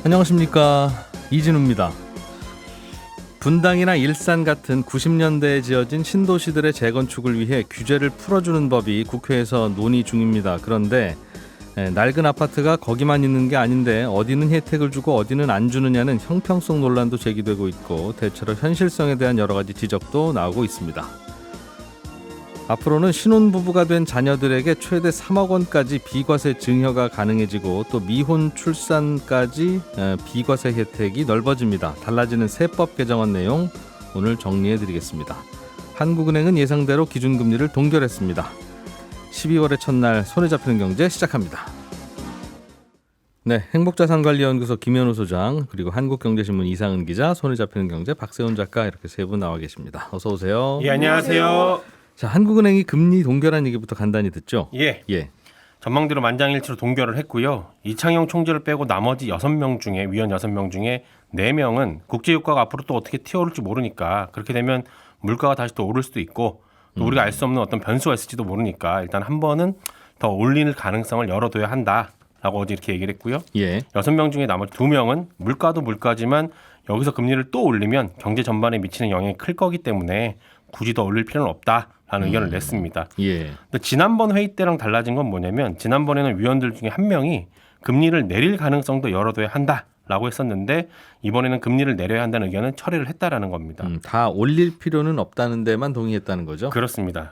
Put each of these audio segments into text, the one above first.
안녕하십니까, 이진우입니다. 분당이나 일산 같은 90년대에 지어진 신도시들의 재건축을 위해 규제를 풀어주는 법이 국회에서 논의 중입니다. 그런데 낡은 아파트가 거기만 있는 게 아닌데 어디는 혜택을 주고 어디는 안 주느냐는 형평성 논란도 제기되고 있고 대체로 현실성에 대한 여러 가지 지적도 나오고 있습니다. 앞으로는 신혼부부가 된 자녀들에게 최대 3억 원까지 비과세 증여가 가능해지고 또 미혼 출산까지 비과세 혜택이 넓어집니다. 달라지는 세법 개정안 내용 오늘 정리해드리겠습니다. 한국은행은 예상대로 기준금리를 동결했습니다. 12월의 첫날 손에 잡히는 경제 시작합니다. 네, 행복자산관리연구소 김현우 소장 그리고 한국경제신문 이상은 기자, 손에 잡히는 경제 박세훈 작가 이렇게 세 분 나와 계십니다. 어서 오세요. 예, 안녕하세요. 자, 한국은행이 금리 동결한 얘기부터 간단히 듣죠. 예. 전망대로 만장일치로 동결을 했고요. 이창용 총재를 빼고 나머지 6명 중에 위원 6명 중에 4명은 국제유가가 앞으로 또 어떻게 튀어오를지 모르니까 그렇게 되면 물가가 다시 또 오를 수도 있고 또 우리가 알 수 없는 어떤 변수가 있을지도 모르니까 일단 한 번은 더 올리는 가능성을 열어둬야 한다라고 어제 이렇게 얘기를 했고요. 예. 6명 중에 나머지 2명은 물가도 물가지만 여기서 금리를 또 올리면 경제 전반에 미치는 영향이 클 거기 때문에 굳이 더 올릴 필요는 없다라는 의견을 냈습니다. 예. 근데 지난번 회의 때랑 달라진 건 뭐냐면 지난번에는 위원들 중에 한 명이 금리를 내릴 가능성도 열어둬야 한다라고 했었는데 이번에는 금리를 내려야 한다는 의견은 철회를 했다라는 겁니다. 다 올릴 필요는 없다는 데만 동의했다는 거죠? 그렇습니다.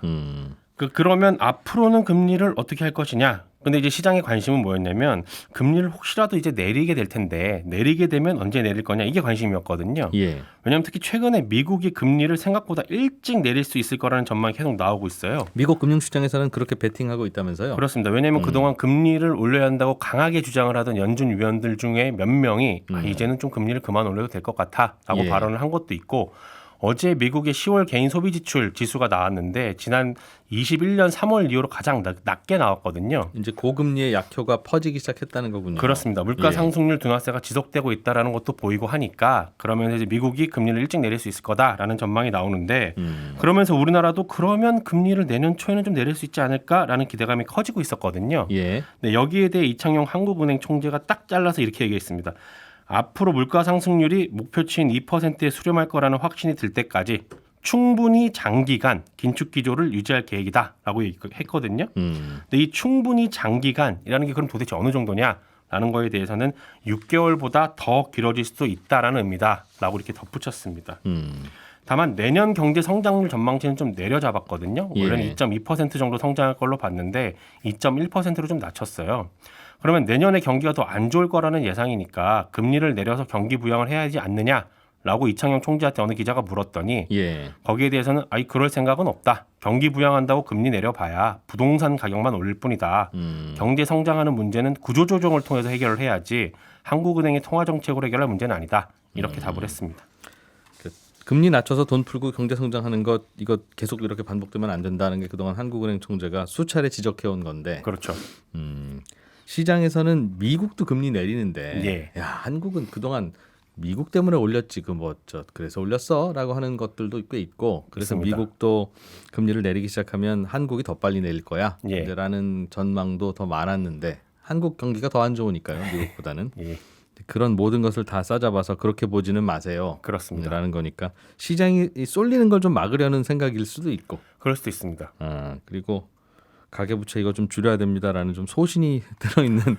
그러면 앞으로는 금리를 어떻게 할 것이냐? 근데 이제 시장의 관심은 뭐였냐면 금리를 혹시라도 이제 내리게 될 텐데 내리게 되면 언제 내릴 거냐 이게 관심이었거든요. 예. 왜냐하면 특히 최근에 미국이 금리를 생각보다 일찍 내릴 수 있을 거라는 전망이 계속 나오고 있어요. 미국 금융시장에서는 그렇게 베팅하고 있다면서요? 그렇습니다. 왜냐하면 그동안 금리를 올려야 한다고 강하게 주장을 하던 연준 위원들 중에 몇 명이 이제는 좀 금리를 그만 올려도 될 것 같아라고 예. 발언을 한 것도 있고 어제 미국의 10월 개인 소비 지출 지수가 나왔는데 지난 21년 3월 이후로 가장 낮게 나왔거든요. 이제 고금리의 약효가 퍼지기 시작했다는 거군요. 그렇습니다. 물가 예. 상승률 둔화세가 지속되고 있다는 것도 보이고 하니까 그러면 이제 미국이 금리를 일찍 내릴 수 있을 거다라는 전망이 나오는데 그러면서 우리나라도 그러면 금리를 내년 초에는 좀 내릴 수 있지 않을까라는 기대감이 커지고 있었거든요. 예. 네, 여기에 대해 이창용 한국은행 총재가 딱 잘라서 이렇게 얘기했습니다. 앞으로 물가 상승률이 목표치인 2%에 수렴할 거라는 확신이 들 때까지 충분히 장기간 긴축 기조를 유지할 계획이다라고 했거든요. 근데 이 충분히 장기간이라는 게 그럼 도대체 어느 정도냐라는 거에 대해서는 6개월보다 더 길어질 수도 있다라는 의미다라고 이렇게 덧붙였습니다. 다만 내년 경제 성장률 전망치는 좀 내려잡았거든요. 원래는 예. 2.2% 정도 성장할 걸로 봤는데 2.1%로 좀 낮췄어요. 그러면 내년에 경기가 더 안 좋을 거라는 예상이니까 금리를 내려서 경기 부양을 해야 하지 않느냐라고 이창용 총재한테 어느 기자가 물었더니 예. 거기에 대해서는 그럴 생각은 없다. 경기 부양한다고 금리 내려봐야 부동산 가격만 올릴 뿐이다. 경제 성장하는 문제는 구조조정을 통해서 해결을 해야지 한국은행의 통화정책으로 해결할 문제는 아니다. 이렇게 답을 했습니다. 금리 낮춰서 돈 풀고 경제 성장하는 것 이거 계속 이렇게 반복되면 안 된다는 게 그동안 한국은행 총재가 수차례 지적해온 건데 그렇죠. 시장에서는 미국도 금리 내리는데 예. 야, 한국은 그동안 미국 때문에 올렸지 그래서 올렸어라고 하는 것들도 꽤 있고 그래서 있습니다. 미국도 금리를 내리기 시작하면 한국이 더 빨리 내릴 거야 예. 라는 전망도 더 많았는데 한국 경기가 더 안 좋으니까요, 미국보다는. 예. 그런 모든 것을 다 싸잡아서 그렇게 보지는 마세요. 그렇습니다. 라는 거니까 시장이 쏠리는 걸 좀 막으려는 생각일 수도 있고. 그럴 수도 있습니다. 그리고 가계부채 이거 좀 줄여야 됩니다라는 좀 소신이 들어있는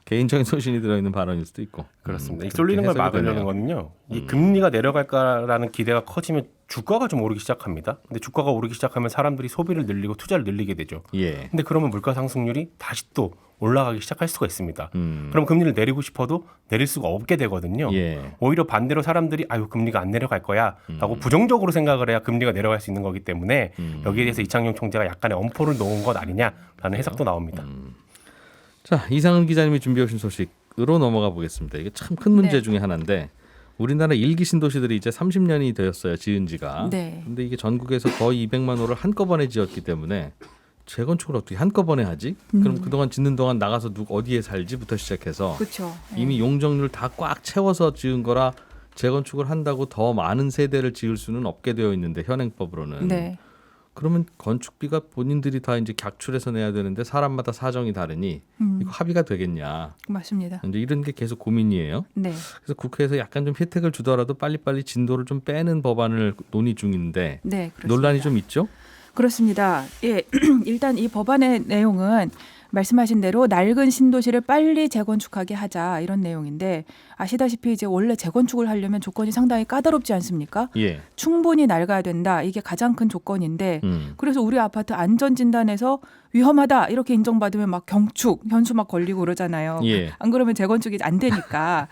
개인적인 소신이 들어있는 발언일 수도 있고. 그렇습니다. 이 쏠리는 걸 막으려는 거는요. 이 금리가 내려갈까라는 기대가 커지면 주가가 좀 오르기 시작합니다. 근데 주가가 오르기 시작하면 사람들이 소비를 늘리고 투자를 늘리게 되죠. 예. 근데 그러면 물가 상승률이 다시 또 올라가기 시작할 수가 있습니다. 그럼 금리를 내리고 싶어도 내릴 수가 없게 되거든요. 예. 오히려 반대로 사람들이 금리가 안 내려갈 거야 라고 부정적으로 생각을 해야 금리가 내려갈 수 있는 거기 때문에 여기에 대해서 이창용 총재가 약간의 엄포를 놓은 것 아니냐라는 해석도 나옵니다. 자, 이상은 기자님이 준비해 오신 소식으로 넘어가 보겠습니다. 이게 참 큰 문제 중에 하나인데 우리나라 일기 신도시들이 이제 30년이 되었어요, 지은 지가. 네. 근데 이게 전국에서 거의 200만 호를 한꺼번에 지었기 때문에 재건축을 어떻게 한꺼번에 하지? 그럼 그동안 짓는 동안 나가서 어디에 살지부터 시작해서 그렇죠. 이미 용적률 다 꽉 채워서 지은 거라 재건축을 한다고 더 많은 세대를 지을 수는 없게 되어 있는데 현행법으로는. 네. 그러면 건축비가 본인들이 다 이제 객출해서 내야 되는데 사람마다 사정이 다르니 이거 합의가 되겠냐. 맞습니다. 이제 이런 게 계속 고민이에요. 네. 그래서 국회에서 약간 좀 혜택을 주더라도 빨리빨리 진도를 좀 빼는 법안을 논의 중인데 네, 그렇습니다. 논란이 좀 있죠? 그렇습니다. 예, 일단 이 법안의 내용은 말씀하신 대로 낡은 신도시를 빨리 재건축하게 하자 이런 내용인데 아시다시피 이제 원래 재건축을 하려면 조건이 상당히 까다롭지 않습니까? 예. 충분히 낡아야 된다. 이게 가장 큰 조건인데 그래서 우리 아파트 안전진단에서 위험하다 이렇게 인정받으면 막 경축, 현수 막 걸리고 그러잖아요. 예. 안 그러면 재건축이 안 되니까.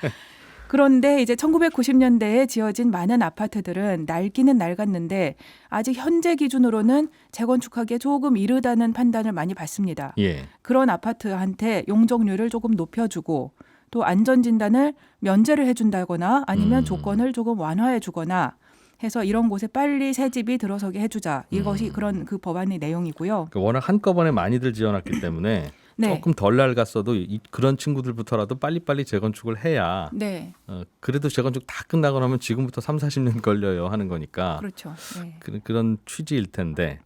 그런데 이제 1990년대에 지어진 많은 아파트들은 낡기는 낡았는데 아직 현재 기준으로는 재건축하기에 조금 이르다는 판단을 많이 받습니다. 예. 그런 아파트한테 용적률을 조금 높여주고 또 안전진단을 면제를 해준다거나 아니면 조건을 조금 완화해주거나 해서 이런 곳에 빨리 새 집이 들어서게 해주자. 이것이 그런 그 법안의 내용이고요. 그러니까 워낙 한꺼번에 많이들 지어놨기 때문에 네. 조금 덜 낡았어도 그런 친구들부터라도 빨리빨리 재건축을 해야 네, 그래도 재건축 다 끝나고 나면 지금부터 3, 40년 걸려요 하는 거니까 그렇죠. 네. 그런 취지일 텐데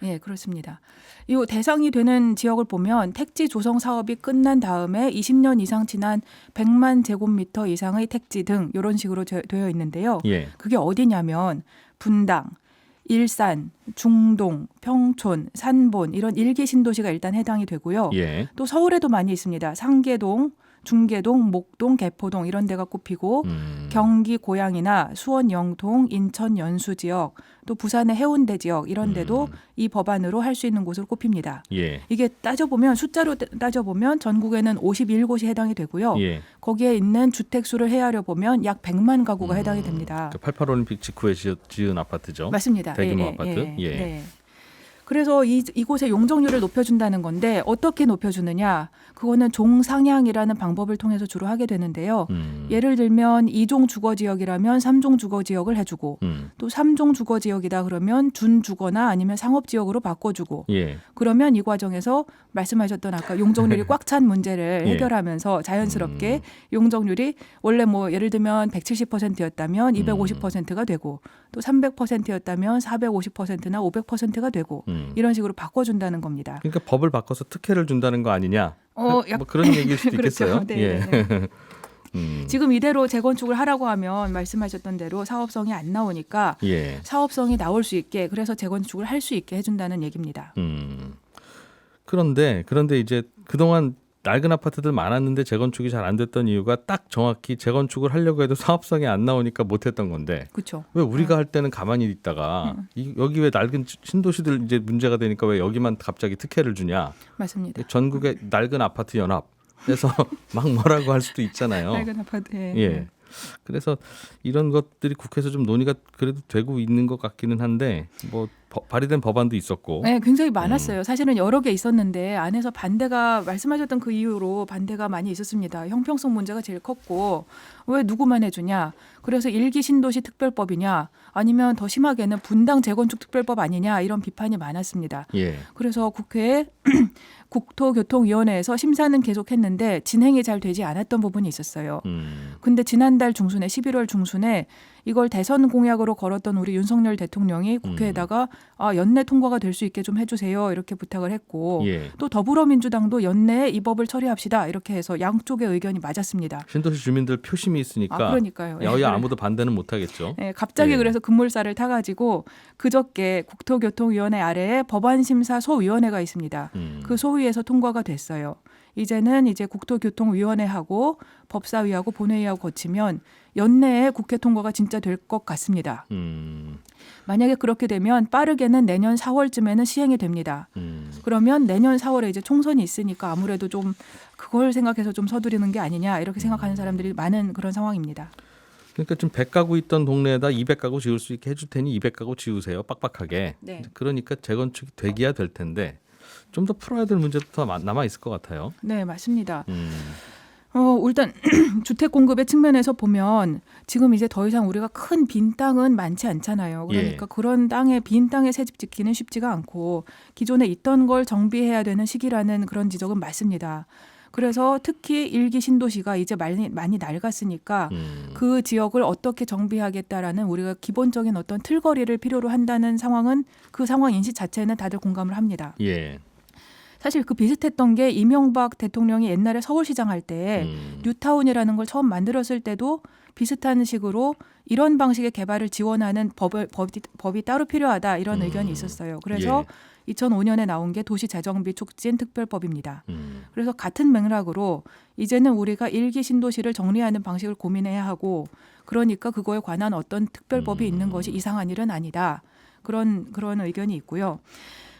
예, 그렇습니다. 이 대상이 되는 지역을 보면 택지 조성 사업이 끝난 다음에 20년 이상 지난 100만 제곱미터 이상의 택지 등 이런 식으로 되어 있는데요. 예. 그게 어디냐면 분당, 일산, 중동, 평촌, 산본 이런 일기 신도시가 일단 해당이 되고요. 예. 또 서울에도 많이 있습니다. 상계동, 중계동, 목동, 개포동 이런 데가 꼽히고 경기 고양이나 수원 영동, 인천 연수 지역, 또 부산의 해운대 지역 이런 데도 이 법안으로 할 수 있는 곳으로 꼽힙니다. 예. 이게 따져보면 숫자로 따져보면 전국에는 51곳이 해당이 되고요. 예. 거기에 있는 주택 수를 헤아려 보면 약 100만 가구가 해당이 됩니다. 88 올림픽 직후에 지은 아파트죠. 맞습니다. 대규모 아파트. 예. 네. 그래서 이곳의 용적률을 높여준다는 건데 어떻게 높여주느냐? 그거는 종상향이라는 방법을 통해서 주로 하게 되는데요. 예를 들면 2종 주거지역이라면 3종 주거지역을 해주고 또 3종 주거지역이다 그러면 준주거나 아니면 상업지역으로 바꿔주고 예. 그러면 이 과정에서 말씀하셨던 아까 용적률이 꽉 찬 문제를 예. 해결하면서 자연스럽게 용적률이 원래 뭐 예를 들면 170%였다면 250%가 되고 또 300%였다면 450%나 500%가 되고 이런 식으로 바꿔준다는 겁니다. 그러니까 법을 바꿔서 특혜를 준다는 거 아니냐? 뭐 그런 얘기일 수도 그렇죠. 있겠어요. 네, 예. 네. 지금 이대로 재건축을 하라고 하면 말씀하셨던 대로 사업성이 안 나오니까 예. 사업성이 나올 수 있게 그래서 재건축을 할 수 있게 해준다는 얘기입니다. 그런데 이제 그동안 낡은 아파트들 많았는데 재건축이 잘 안 됐던 이유가 딱 정확히 재건축을 하려고 해도 사업성이 안 나오니까 못했던 건데 그렇죠. 왜 우리가 할 때는 가만히 있다가 여기 왜 낡은 신도시들 이제 문제가 되니까 왜 여기만 갑자기 특혜를 주냐? 맞습니다. 전국의 낡은 아파트 연합에서 막 뭐라고 할 수도 있잖아요. 낡은 아파트. 예. 그래서 이런 것들이 국회에서 좀 논의가 그래도 되고 있는 것 같기는 한데 뭐 발의된 법안도 있었고. 네, 굉장히 많았어요. 사실은 여러 개 있었는데 안에서 반대가 말씀하셨던 그 이유로 반대가 많이 있었습니다. 형평성 문제가 제일 컸고 왜 누구만 해주냐. 그래서 일기 신도시 특별법이냐 아니면 더 심하게는 분당 재건축 특별법 아니냐 이런 비판이 많았습니다. 예. 그래서 국회에 국토교통위원회에서 심사는 계속했는데 진행이 잘 되지 않았던 부분이 있었어요. 근데 지난달 중순에 11월 중순에 이걸 대선 공약으로 걸었던 우리 윤석열 대통령이 국회에다가 연내 통과가 될 수 있게 좀 해주세요 이렇게 부탁을 했고 예. 또 더불어민주당도 연내에 이 법을 처리합시다 이렇게 해서 양쪽의 의견이 맞았습니다. 신도시 주민들 표심이 있으니까 그러니까요. 여야 아무도 반대는 못하겠죠. 네, 갑자기 예. 그래서 급물살을 타가지고 그저께 국토교통위원회 아래에 법안심사소위원회가 있습니다. 그 소위에서 통과가 됐어요. 이제는 이제 국토교통위원회하고 법사위하고 본회의하고 거치면 연내에 국회 통과가 진짜 될 것 같습니다. 만약에 그렇게 되면 빠르게는 내년 4월쯤에는 시행이 됩니다. 그러면 내년 4월에 이제 총선이 있으니까 아무래도 좀 그걸 생각해서 좀 서두르는 게 아니냐 이렇게 생각하는 사람들이 많은 그런 상황입니다. 그러니까 좀 100가구 있던 동네에다 200가구 지을 수 있게 해줄 테니 200가구 지으세요. 빡빡하게. 네. 그러니까 재건축이 되기야 될 텐데 좀 더 풀어야 될 문제도 더 남아 있을 것 같아요. 네, 맞습니다. 일단 주택 공급의 측면에서 보면 지금 이제 더 이상 우리가 큰 빈 땅은 많지 않잖아요. 그러니까 그런 빈 땅에 새 집 짓기는 쉽지가 않고 기존에 있던 걸 정비해야 되는 시기라는 그런 지적은 맞습니다. 그래서 특히 일기 신도시가 이제 많이 낡았으니까 그 지역을 어떻게 정비하겠다라는 우리가 기본적인 어떤 틀거리를 필요로 한다는 상황은 그 상황 인식 자체는 다들 공감을 합니다. 예. 사실 그 비슷했던 게 이명박 대통령이 옛날에 서울시장 할 때 뉴타운이라는 걸 처음 만들었을 때도 비슷한 식으로 이런 방식의 개발을 지원하는 법이 따로 필요하다 이런 의견이 있었어요. 그래서 2005년에 나온 게 도시재정비 촉진 특별법입니다. 그래서 같은 맥락으로 이제는 우리가 일기 신도시를 정리하는 방식을 고민해야 하고 그러니까 그거에 관한 어떤 특별법이 있는 것이 이상한 일은 아니다. 그런 의견이 있고요.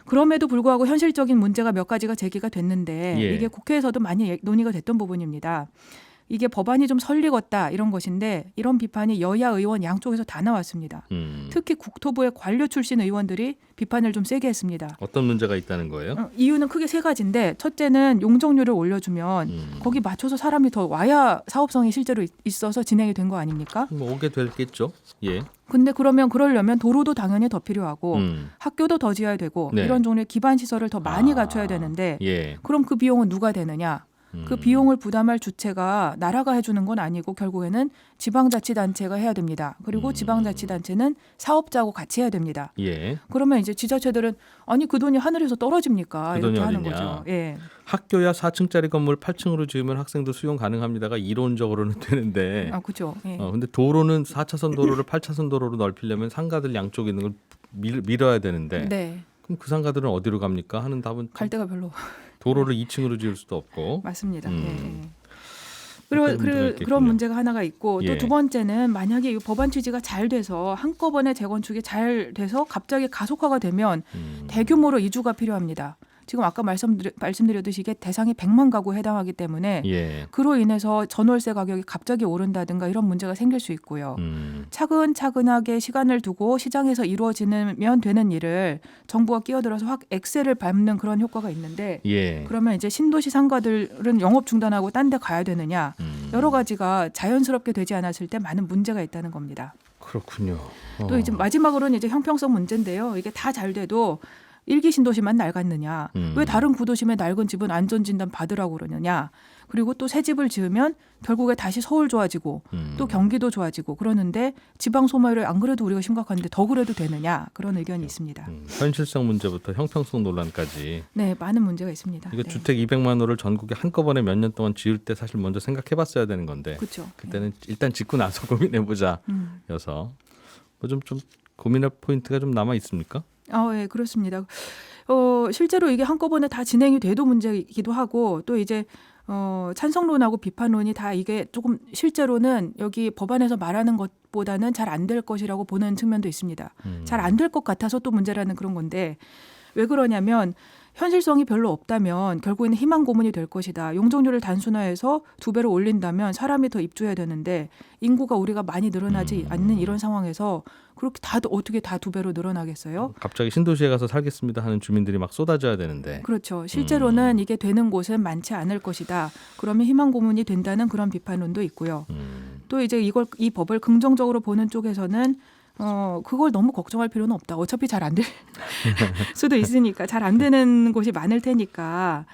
그럼에도 불구하고 현실적인 문제가 몇 가지가 제기가 됐는데 예. 이게 국회에서도 많이 논의가 됐던 부분입니다. 이게 법안이 좀 설리겄다 이런 것인데 이런 비판이 여야 의원 양쪽에서 다 나왔습니다. 특히 국토부의 관료 출신 의원들이 비판을 좀 세게 했습니다. 어떤 문제가 있다는 거예요? 이유는 크게 세 가지인데 첫째는 용적률을 올려주면 거기 맞춰서 사람이 더 와야 사업성이 실제로 있어서 진행이 된 거 아닙니까? 뭐 오게 됐겠죠. 예. 근데 그러려면 도로도 당연히 더 필요하고 학교도 더 지어야 되고 네. 이런 종류의 기반 시설을 더 많이 갖춰야 되는데 예. 그럼 그 비용은 누가 되느냐? 그 비용을 부담할 주체가 나라가 해주는 건 아니고 결국에는 지방자치단체가 해야 됩니다. 그리고 지방자치단체는 사업자하고 같이 해야 됩니다. 예. 그러면 이제 지자체들은 아니 그 돈이 하늘에서 떨어집니까? 그 이렇게 돈이 하는 어딨냐. 거죠. 예. 학교야 4층짜리 건물 8층으로 지으면 학생도 수용 가능합니다가 이론적으로는 되는데 아 그렇죠. 예. 근데 도로는 4차선 도로를 8차선 도로로 넓히려면 상가들 양쪽에 있는 걸 밀어야 되는데 네. 그럼 그 상가들은 어디로 갑니까? 하는 답은 갈 데가 별로 도로를 2층으로 지을 수도 없고 맞습니다. 예. 그런 문제가 그런 있겠군요. 문제가 하나가 있고 예. 또 두 번째는 만약에 이 법안 취지가 잘 돼서 한꺼번에 재건축이 잘 돼서 갑자기 가속화가 되면 대규모로 이주가 필요합니다. 지금 아까 말씀드렸듯이 이게 대상이 100만 가구에 해당하기 때문에 예. 그로 인해서 전월세 가격이 갑자기 오른다든가 이런 문제가 생길 수 있고요. 차근차근하게 시간을 두고 시장에서 이루어지면 되는 일을 정부가 끼어들어서 확 엑셀을 밟는 그런 효과가 있는데 예. 그러면 이제 신도시 상가들은 영업 중단하고 딴 데 가야 되느냐 여러 가지가 자연스럽게 되지 않았을 때 많은 문제가 있다는 겁니다. 그렇군요. 또 이제 마지막으로는 이제 형평성 문제인데요. 이게 다 잘 돼도 일기 신도시만 낡았느냐? 왜 다른 구도심의 낡은 집은 안전진단 받으라고 그러느냐? 그리고 또 새 집을 지으면 결국에 다시 서울 좋아지고 또 경기도 좋아지고 그러는데 지방 소멸을 안 그래도 우리가 심각한데 더 그래도 되느냐? 그런 의견이 있습니다. 현실성 문제부터 형평성 논란까지. 네, 많은 문제가 있습니다. 이거 네. 주택 200만 호를 전국에 한꺼번에 몇 년 동안 지을 때 사실 먼저 생각해봤어야 되는 건데 그렇죠. 그때는 일단 짓고 나서 고민해보자여서 뭐 좀 고민할 포인트가 좀 남아 있습니까? 예, 그렇습니다. 실제로 이게 한꺼번에 다 진행이 돼도 문제이기도 하고 또 이제 찬성론하고 비판론이 다 이게 조금 실제로는 여기 법안에서 말하는 것보다는 잘 안 될 것이라고 보는 측면도 있습니다. 잘 안 될 것 같아서 또 문제라는 그런 건데 왜 그러냐면 현실성이 별로 없다면 결국에는 희망 고문이 될 것이다. 용적률을 단순화해서 2배로 올린다면 사람이 더 입주해야 되는데 인구가 우리가 많이 늘어나지 않는 이런 상황에서 그렇게 어떻게 다 2배로 늘어나겠어요? 갑자기 신도시에 가서 살겠습니다 하는 주민들이 막 쏟아져야 되는데. 그렇죠. 실제로는 이게 되는 곳은 많지 않을 것이다. 그러면 희망 고문이 된다는 그런 비판론도 있고요. 또 이제 이 법을 긍정적으로 보는 쪽에서는 그걸 너무 걱정할 필요는 없다. 어차피 잘 안 될 수도 있으니까 잘 안 되는 곳이 많을 테니까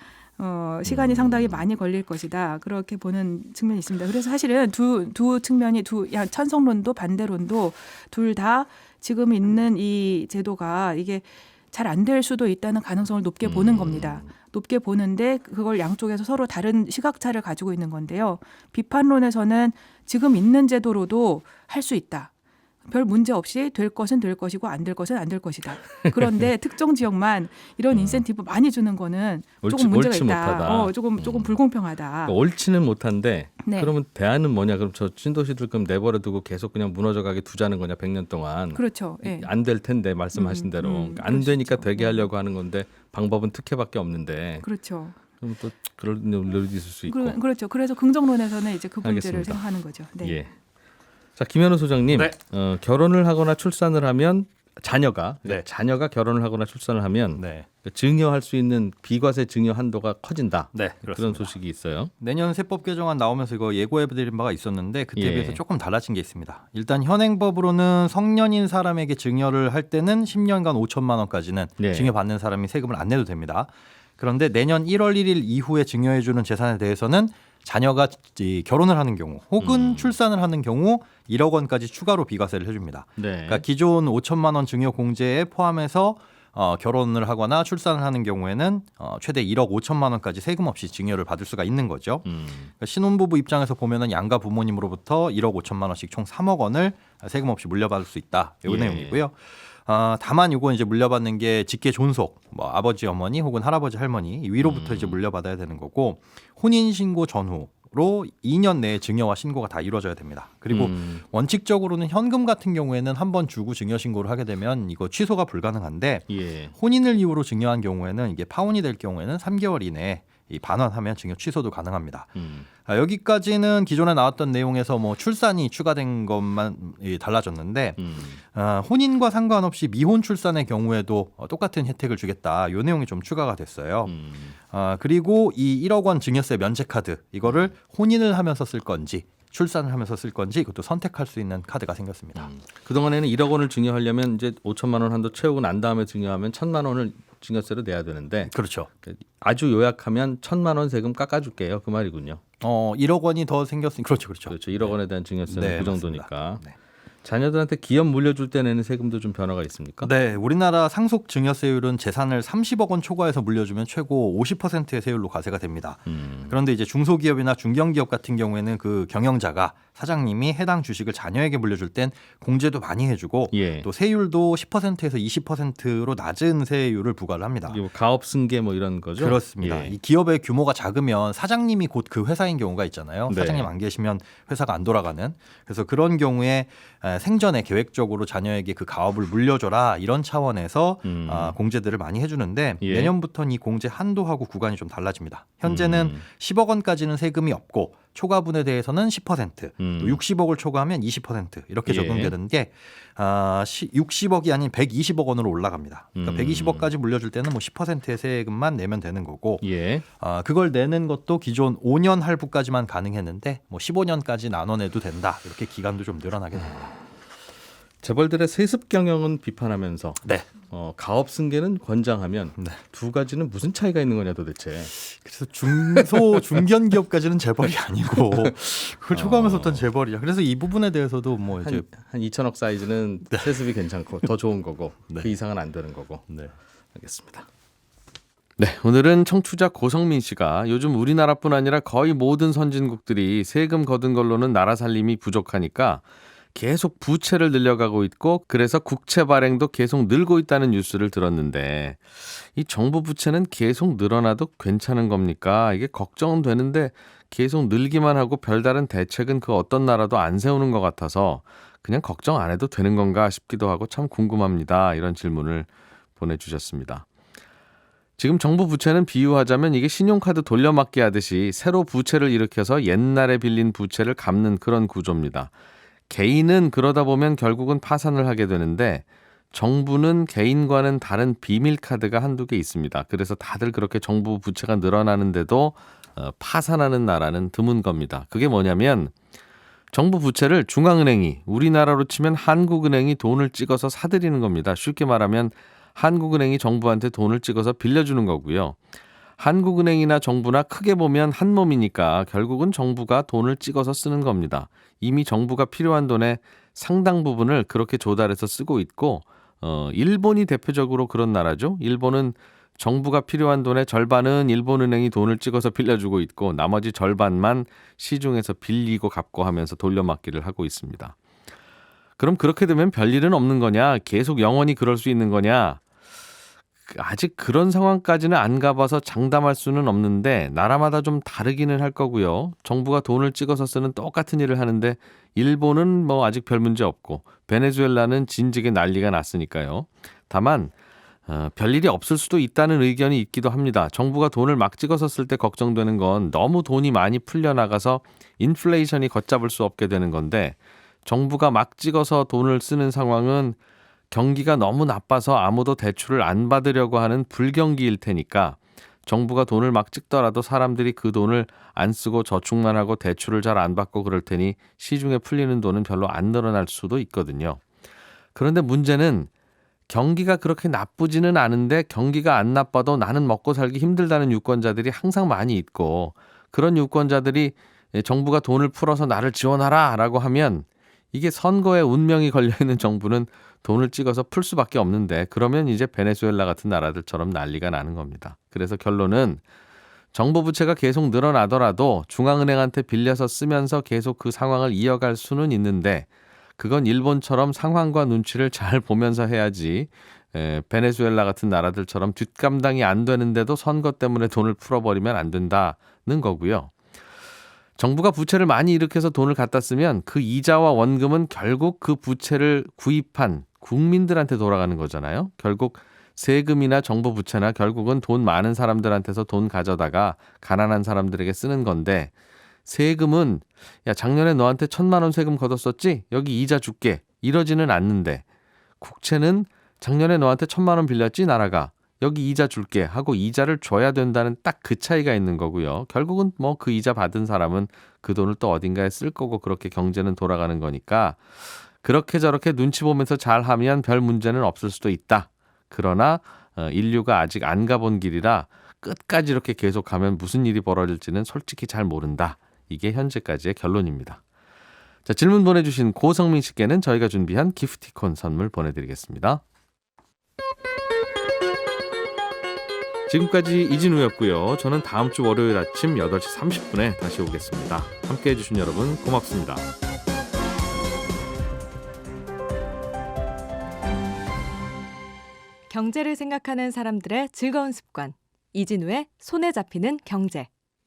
시간이 상당히 많이 걸릴 것이다. 그렇게 보는 측면이 있습니다. 그래서 사실은 두 측면이 찬성론도 반대론도 둘 다 지금 있는 이 제도가 이게 잘 안 될 수도 있다는 가능성을 높게 보는 겁니다. 높게 보는데 그걸 양쪽에서 서로 다른 시각차를 가지고 있는 건데요. 비판론에서는 지금 있는 제도로도 할 수 있다. 별 문제 없이 될 것은 될 것이고 안 될 것은 안 될 것이다. 그런데 특정 지역만 이런 인센티브 많이 주는 거는 조금 문제가 옳지 있다. 못하다. 조금 불공평하다. 그러니까 옳지는 못한데 네. 그러면 대안은 뭐냐? 그럼 저 신도시들 그럼 내버려 두고 계속 그냥 무너져가게 두자는 거냐? 100년 동안. 그렇죠. 예. 안 될 텐데 말씀하신 대로 그러니까 안 그럴 수 되니까 있죠. 되게 하려고 하는 건데 방법은 특혜밖에 없는데 그렇죠. 그럼 또 그럴 일도 있을 수 있고. 그렇죠. 그래서 긍정론에서는 이제 그 문제를 알겠습니다. 생각하는 거죠. 네. 예. 자 김현우 소장님, 네. 결혼을 하거나 출산을 하면 자녀가 네. 결혼을 하거나 출산을 하면 네, 증여할 수 있는 비과세 증여 한도가 커진다. 네, 그런 그렇습니다. 소식이 있어요. 내년 세법 개정안 나오면서 이거 예고해드린 바가 있었는데 그때 예. 비해서 조금 달라진 게 있습니다. 일단 현행법으로는 성년인 사람에게 증여를 할 때는 10년간 5천만 원까지는 네. 증여받는 사람이 세금을 안 내도 됩니다. 그런데 내년 1월 1일 이후에 증여해주는 재산에 대해서는 자녀가 결혼을 하는 경우 혹은 출산을 하는 경우 1억 원까지 추가로 비과세를 해줍니다. 네. 그러니까 기존 5천만 원 증여 공제에 포함해서 결혼을 하거나 출산을 하는 경우에는 최대 1억 5천만 원까지 세금 없이 증여를 받을 수가 있는 거죠. 그러니까 신혼부부 입장에서 보면은 양가 부모님으로부터 1억 5천만 원씩 총 3억 원을 세금 없이 물려받을 수 있다. 이 예. 내용이고요. 다만 이거 이제 물려받는 게 직계 존속, 뭐 아버지 어머니 혹은 할아버지 할머니 위로부터 이제 물려받아야 되는 거고 혼인 신고 전후로 2년 내에 증여와 신고가 다 이루어져야 됩니다. 그리고 원칙적으로는 현금 같은 경우에는 한 번 주고 증여 신고를 하게 되면 이거 취소가 불가능한데 예. 혼인을 이유로 증여한 경우에는 이게 파혼이 될 경우에는 3개월 이내에 이 반환하면 증여 취소도 가능합니다. 여기까지는 기존에 나왔던 내용에서 뭐 출산이 추가된 것만 달라졌는데 혼인과 상관없이 미혼 출산의 경우에도 똑같은 혜택을 주겠다. 이 내용이 좀 추가가 됐어요. 그리고 이 1억 원 증여세 면제 카드 이거를 혼인을 하면서 쓸 건지 출산을 하면서 쓸 건지 이것도 선택할 수 있는 카드가 생겼습니다. 그동안에는 1억 원을 증여하려면 이제 5천만 원 한도 채우고 난 다음에 증여하면 1,000만 원을 증여세로 내야 되는데 그렇죠. 아주 요약하면 1,000만 원 세금 깎아줄게요. 그 말이군요. 1억 원이 더 생겼으니 그렇죠. 그렇죠. 1억 원에 대한 증여세는 네, 그 정도니까. 맞습니다. 네. 자녀들한테 기업 물려줄 때 내는 세금도 좀 변화가 있습니까? 네, 우리나라 상속 증여세율은 재산을 30억 원 초과해서 물려주면 최고 50%의 세율로 과세가 됩니다. 그런데 이제 중소기업이나 중견기업 같은 경우에는 그 경영자가 사장님이 해당 주식을 자녀에게 물려줄 땐 공제도 많이 해주고 예. 또 세율도 10%에서 20%로 낮은 세율을 부과를 합니다. 이게 뭐 가업 승계 뭐 이런 거죠? 그렇습니다. 예. 이 기업의 규모가 작으면 사장님이 곧 그 회사인 경우가 있잖아요. 네. 사장님 안 계시면 회사가 안 돌아가는. 그래서 그런 경우에 생전에 계획적으로 자녀에게 그 가업을 물려줘라 이런 차원에서 공제들을 많이 해주는데 예. 내년부터는 이 공제 한도하고 구간이 좀 달라집니다. 현재는 10억 원까지는 세금이 없고 초과분에 대해서는 10%, 또 60억을 초과하면 20% 이렇게 예. 적용되는 게 60억이 아닌 120억 원으로 올라갑니다. 그러니까 120억까지 물려줄 때는 뭐 10%의 세금만 내면 되는 거고 예. 그걸 내는 것도 기존 5년 할부까지만 가능했는데 뭐 15년까지 나눠내도 된다. 이렇게 기간도 좀 늘어나게 됩니다. 재벌들의 세습 경영은 비판하면서 네. 가업 승계는 권장하면 네. 두 가지는 무슨 차이가 있는 거냐 도대체. 그래서 중견 기업까지는 재벌이 아니고 그걸 초과하면서 어떤 재벌이야. 그래서 이 부분에 대해서도 뭐 이제 한 2천억 사이즈는 세습이 괜찮고 더 좋은 거고 네. 그 이상은 안 되는 거고. 네. 알겠습니다. 네, 오늘은 청취자 고성민 씨가 요즘 우리나라뿐 아니라 거의 모든 선진국들이 세금 거둔 걸로는 나라 살림이 부족하니까 계속 부채를 늘려가고 있고 그래서 국채 발행도 계속 늘고 있다는 뉴스를 들었는데 이 정부 부채는 계속 늘어나도 괜찮은 겁니까? 이게 걱정은 되는데 계속 늘기만 하고 별다른 대책은 그 어떤 나라도 안 세우는 것 같아서 그냥 걱정 안 해도 되는 건가 싶기도 하고 참 궁금합니다. 이런 질문을 보내주셨습니다. 지금 정부 부채는 비유하자면 이게 신용카드 돌려막기 하듯이 새로 부채를 일으켜서 옛날에 빌린 부채를 갚는 그런 구조입니다. 개인은 그러다 보면 결국은 파산을 하게 되는데 정부는 개인과는 다른 비밀카드가 한두 개 있습니다. 그래서 다들 그렇게 정부 부채가 늘어나는데도 파산하는 나라는 드문 겁니다. 그게 뭐냐면 정부 부채를 중앙은행이 우리나라로 치면 한국은행이 돈을 찍어서 사들이는 겁니다. 쉽게 말하면 한국은행이 정부한테 돈을 찍어서 빌려주는 거고요. 한국은행이나 정부나 크게 보면 한 몸이니까 결국은 정부가 돈을 찍어서 쓰는 겁니다. 이미 정부가 필요한 돈의 상당 부분을 그렇게 조달해서 쓰고 있고 일본이 대표적으로 그런 나라죠. 일본은 정부가 필요한 돈의 절반은 일본은행이 돈을 찍어서 빌려주고 있고 나머지 절반만 시중에서 빌리고 갚고 하면서 돌려막기를 하고 있습니다. 그럼 그렇게 되면 별일은 없는 거냐? 계속 영원히 그럴 수 있는 거냐? 아직 그런 상황까지는 안 가봐서 장담할 수는 없는데 나라마다 좀 다르기는 할 거고요. 정부가 돈을 찍어서 쓰는 똑같은 일을 하는데 일본은 뭐 아직 별 문제 없고 베네수엘라는 진즉에 난리가 났으니까요. 다만 별일이 없을 수도 있다는 의견이 있기도 합니다. 정부가 돈을 막 찍어서 쓸 때 걱정되는 건 너무 돈이 많이 풀려나가서 인플레이션이 걷잡을 수 없게 되는 건데 정부가 막 찍어서 돈을 쓰는 상황은 경기가 너무 나빠서 아무도 대출을 안 받으려고 하는 불경기일 테니까 정부가 돈을 막 찍더라도 사람들이 그 돈을 안 쓰고 저축만 하고 대출을 잘 안 받고 그럴 테니 시중에 풀리는 돈은 별로 안 늘어날 수도 있거든요. 그런데 문제는 경기가 그렇게 나쁘지는 않은데 경기가 안 나빠도 나는 먹고 살기 힘들다는 유권자들이 항상 많이 있고, 그런 유권자들이 정부가 돈을 풀어서 나를 지원하라 라고 하면 이게 선거에 운명이 걸려있는 정부는 돈을 찍어서 풀 수밖에 없는데, 그러면 이제 베네수엘라 같은 나라들처럼 난리가 나는 겁니다. 그래서 결론은 정부 부채가 계속 늘어나더라도 중앙은행한테 빌려서 쓰면서 계속 그 상황을 이어갈 수는 있는데, 그건 일본처럼 상황과 눈치를 잘 보면서 해야지 베네수엘라 같은 나라들처럼 뒷감당이 안 되는데도 선거 때문에 돈을 풀어버리면 안 된다는 거고요. 정부가 부채를 많이 일으켜서 돈을 갖다 쓰면 그 이자와 원금은 결국 그 부채를 구입한 국민들한테 돌아가는 거잖아요. 결국 세금이나 정부 부채나 결국은 돈 많은 사람들한테서 돈 가져다가 가난한 사람들에게 쓰는 건데, 세금은 야 작년에 너한테 1,000만 원 세금 걷었었지? 여기 이자 줄게. 이러지는 않는데, 국채는 작년에 너한테 1,000만 원 빌렸지 나라가? 여기 이자 줄게 하고 이자를 줘야 된다는 딱 그 차이가 있는 거고요. 결국은 뭐 그 이자 받은 사람은 그 돈을 또 어딘가에 쓸 거고, 그렇게 경제는 돌아가는 거니까 그렇게 저렇게 눈치 보면서 잘하면 별 문제는 없을 수도 있다. 그러나 인류가 아직 안 가본 길이라 끝까지 이렇게 계속하면 무슨 일이 벌어질지는 솔직히 잘 모른다. 이게 현재까지의 결론입니다. 자, 질문 보내주신 고성민 씨께는 저희가 준비한 기프티콘 선물 보내드리겠습니다. 지금까지 이진우였고요. 저는 다음 주 월요일 아침 8시 30분에 다시 오겠습니다. 함께해 주신 여러분 고맙습니다. 경제를 생각하는 사람들의 즐거운 습관. 이진우의 손에 잡히는 경제.